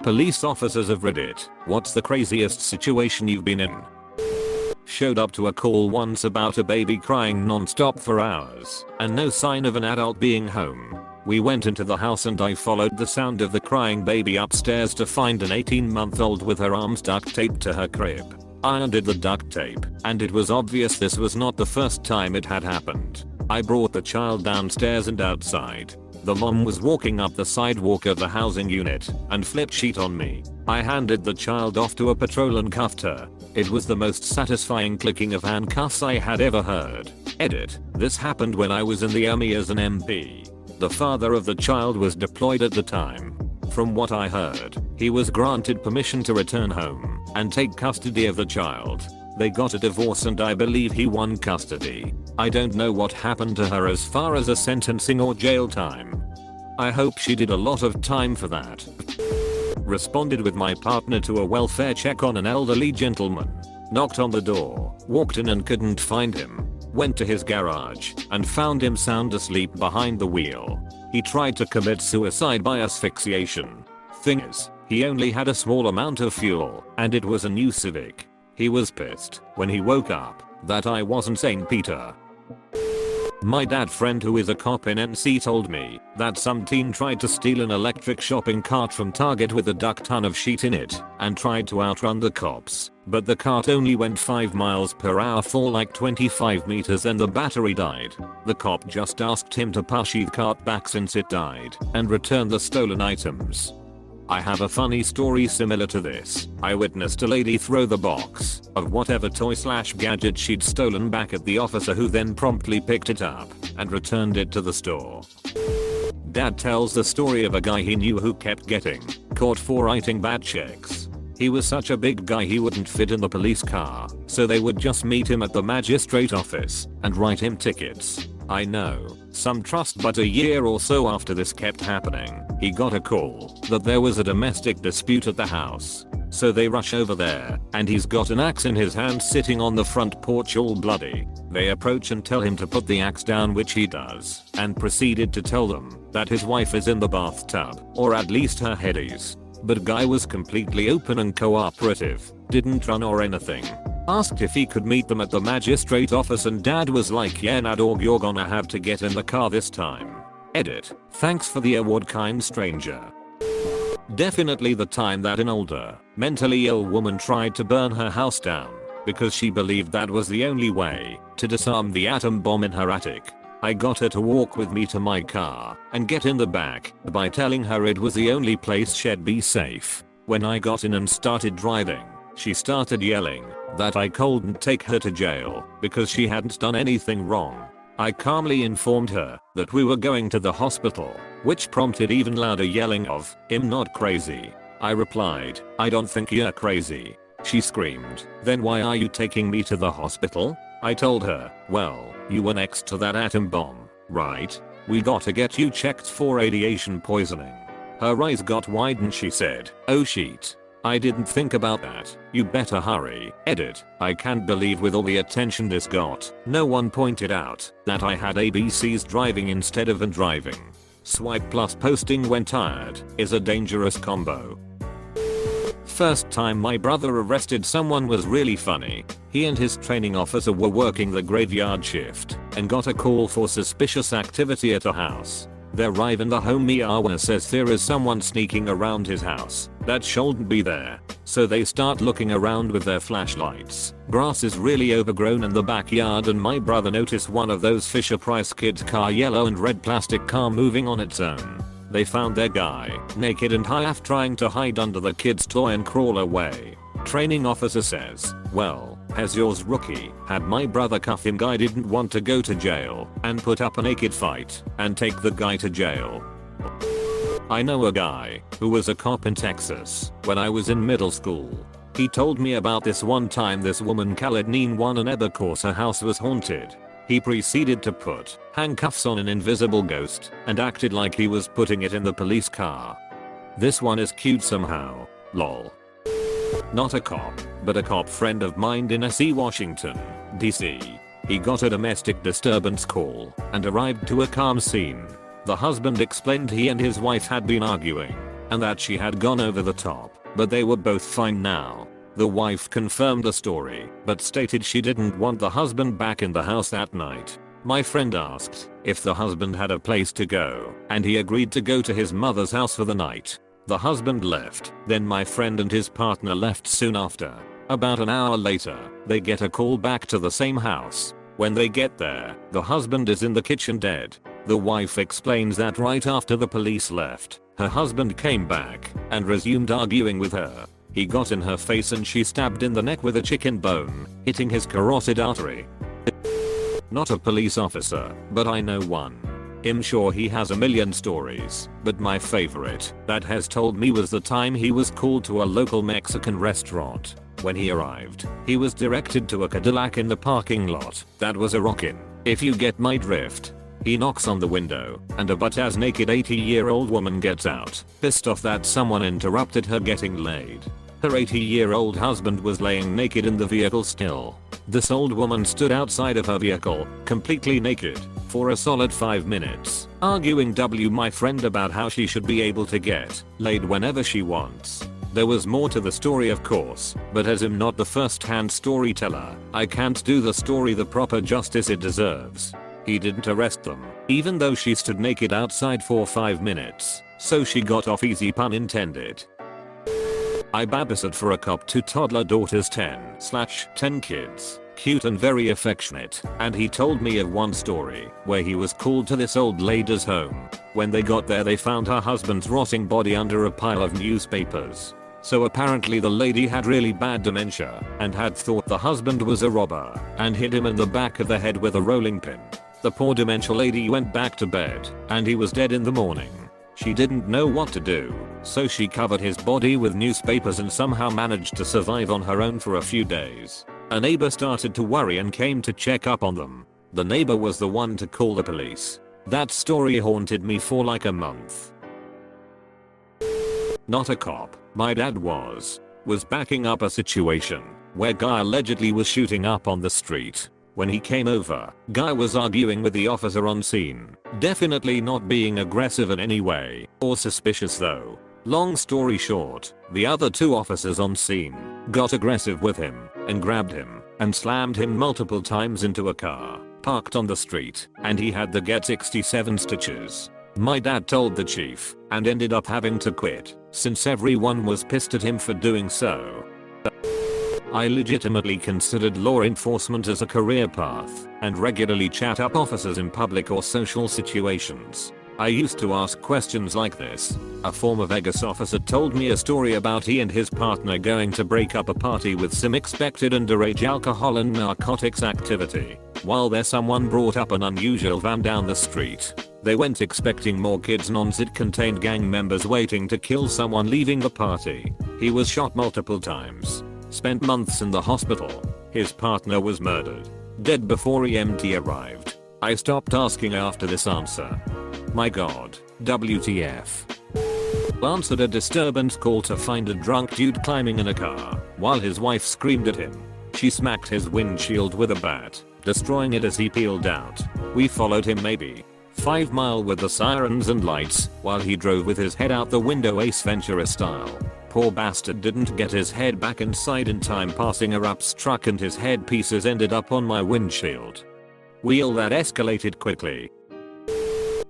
Police officers of Reddit, what's the craziest situation you've been in? Showed up to a call once about a baby crying non-stop for hours and no sign of an adult being home. We went into the house and I followed the sound of the crying baby upstairs to find an 18-month-old with her arms duct taped to her crib. I undid the duct tape, and it was obvious this was not the first time it had happened. I brought the child downstairs and outside. The mom was walking up the sidewalk of the housing unit and flipped sheet on me. I handed the child off to a patrol and cuffed her. It was the most satisfying clicking of handcuffs I had ever heard. Edit. This happened when I was in the army as an MP. The father of the child was deployed at the time. From what I heard, he was granted permission to return home and take custody of the child. They got a divorce and I believe he won custody. I don't know what happened to her as far as a sentencing or jail time. I hope she did a lot of time for that. Responded with my partner to a welfare check on an elderly gentleman. Knocked on the door, walked in and couldn't find him. Went to his garage and found him sound asleep behind the wheel. He tried to commit suicide by asphyxiation. Thing is, he only had a small amount of fuel and it was a new Civic. He was pissed when he woke up that I wasn't St. Peter. My dad friend who is a cop in NC told me that some teen tried to steal an electric shopping cart from Target with a duck ton of sheet in it and tried to outrun the cops, but the cart only went 5 miles per hour for like 25 meters and the battery died. The cop just asked him to push the cart back since it died and return the stolen items. I have a funny story similar to this. I witnessed a lady throw the box of whatever toy/gadget she'd stolen back at the officer who then promptly picked it up and returned it to the store. Dad tells the story of a guy he knew who kept getting caught for writing bad checks. He was such a big guy he wouldn't fit in the police car, so they would just meet him at the magistrate office and write him tickets. I know some trust, but a year or so after this kept happening, he got a call that there was a domestic dispute at the house. So they rush over there and he's got an axe in his hand sitting on the front porch all bloody. They approach and tell him to put the axe down, which he does, and proceeded to tell them that his wife is in the bathtub, or at least her head is. But guy was completely open and cooperative, didn't run or anything. Asked if he could meet them at the magistrate office and dad was like, yeah nah dog, you're gonna have to get in the car this time. Edit. Thanks for the award, kind stranger. Definitely the time that an older, mentally ill woman tried to burn her house down because she believed that was the only way to disarm the atom bomb in her attic. I got her to walk with me to my car and get in the back by telling her it was the only place she'd be safe. When I got in and started driving, she started yelling that I couldn't take her to jail because she hadn't done anything wrong. I calmly informed her that we were going to the hospital, which prompted even louder yelling of, "I'm not crazy." I replied, "I don't think you're crazy." She screamed, "Then why are you taking me to the hospital?" I told her, "Well, you were next to that atom bomb, right? We gotta get you checked for radiation poisoning." Her eyes got wide and she said, "Oh shit. I didn't think about that. You better hurry." Edit. I can't believe with all the attention this got, no one pointed out that I had ABC's driving instead of driving. Swipe plus posting when tired is a dangerous combo. First time my brother arrested someone was really funny. He and his training officer were working the graveyard shift and got a call for suspicious activity at a house. They arrive and the homie Awa says there is someone sneaking around his house that shouldn't be there. So they start looking around with their flashlights. Grass is really overgrown in the backyard and my brother noticed one of those Fisher Price kids car, yellow and red plastic car, moving on its own. They found their guy naked and half trying to hide under the kid's toy and crawl away. Training officer says, "Well, as yours rookie had my brother cuff him, guy didn't want to go to jail and put up a naked fight and take the guy to jail." I know a guy who was a cop in Texas when I was in middle school. He told me about this one time this woman called 911 because her house was haunted. He proceeded to put handcuffs on an invisible ghost and acted like he was putting it in the police car. This one is cute somehow, lol. Not a cop, but a cop friend of mine in SC Washington, DC. He got a domestic disturbance call and arrived to a calm scene. The husband explained he and his wife had been arguing. and that she had gone over the top, but they were both fine now. The wife confirmed the story, but stated she didn't want the husband back in the house that night. My friend asked if the husband had a place to go, and he agreed to go to his mother's house for the night. The husband left, then my friend and his partner left soon after. About an hour later, they get a call back to the same house. When they get there, the husband is in the kitchen dead. The wife explains that right after the police left, her husband came back and resumed arguing with her. He got in her face and she stabbed in the neck with a chicken bone, hitting his carotid artery. Not a police officer, but I know one. I'm sure he has a million stories, but my favorite that has told me was the time he was called to a local Mexican restaurant. When he arrived, he was directed to a Cadillac in the parking lot that was a rockin', if you get my drift. He knocks on the window, and a butt-ass naked 80-year-old woman gets out, pissed off that someone interrupted her getting laid. Her 80-year-old husband was laying naked in the vehicle still. This old woman stood outside of her vehicle, completely naked, for a solid 5 minutes, arguing my friend about how she should be able to get laid whenever she wants. There was more to the story of course, but as I'm not the first-hand storyteller, I can't do the story the proper justice it deserves. He didn't arrest them, even though she stood naked outside for 5 minutes, so she got off easy, pun intended. I babysat for a cop to toddler daughter's 10 kids, cute and very affectionate, and he told me of one story where he was called to this old lady's home. When they got there they found her husband's rotting body under a pile of newspapers. So apparently the lady had really bad dementia and had thought the husband was a robber and hit him in the back of the head with a rolling pin. The poor dementia lady went back to bed and he was dead in the morning. She didn't know what to do, so she covered his body with newspapers and somehow managed to survive on her own for a few days. A neighbor started to worry and came to check up on them. The neighbor was the one to call the police. That story haunted me for like a month. Not a cop, my dad was backing up a situation where guy allegedly was shooting up on the street. When he came over, guy was arguing with the officer on scene, definitely not being aggressive in any way, or suspicious though. Long story short, the other two officers on scene got aggressive with him and grabbed him and slammed him multiple times into a car parked on the street, and he had to get 67 stitches. My dad told the chief and ended up having to quit since everyone was pissed at him for doing so. I legitimately considered law enforcement as a career path and regularly chat up officers in public or social situations. I used to ask questions like this. A former Vegas officer told me a story about he and his partner going to break up a party with some expected underage alcohol and narcotics activity. While there someone brought up an unusual van down the street. They went expecting more kids, it contained gang members waiting to kill someone leaving the party. He was shot multiple times. Spent months in the hospital. His partner was murdered. Dead before EMT arrived. I stopped asking after this answer. My god, WTF. Answered a disturbance call to find a drunk dude climbing in a car while his wife screamed at him. She smacked his windshield with a bat, destroying it as he peeled out. We followed him maybe 5 miles with the sirens and lights while he drove with his head out the window Ace Ventura style. Poor bastard didn't get his head back inside in time, passing a Raps truck and his head pieces ended up on my windshield. Wheel that escalated quickly.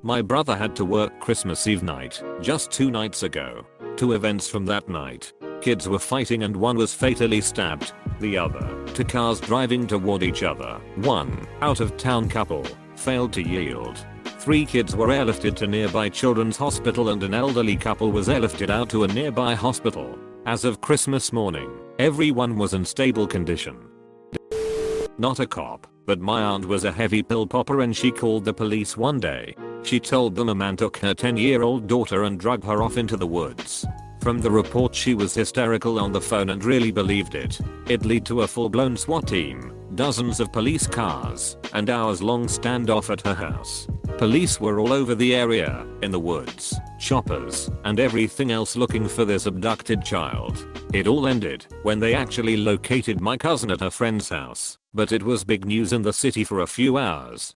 My brother had to work Christmas Eve night just 2 nights ago. 2 events from that night. Kids were fighting and one was fatally stabbed. The other, 2 cars driving toward each other. One out-of-town couple failed to yield. 3 kids were airlifted to nearby children's hospital and an elderly couple was airlifted out to a nearby hospital. As of Christmas morning, everyone was in stable condition. Not a cop, but my aunt was a heavy pill popper and she called the police one day. She told them a man took her 10-year-old daughter and dragged her off into the woods. From the report she was hysterical on the phone and really believed it. It led to a full-blown SWAT team, dozens of police cars, and hours-long standoff at her house. Police were all over the area, in the woods, choppers, and everything else looking for this abducted child. It all ended when they actually located my cousin at her friend's house, but it was big news in the city for a few hours.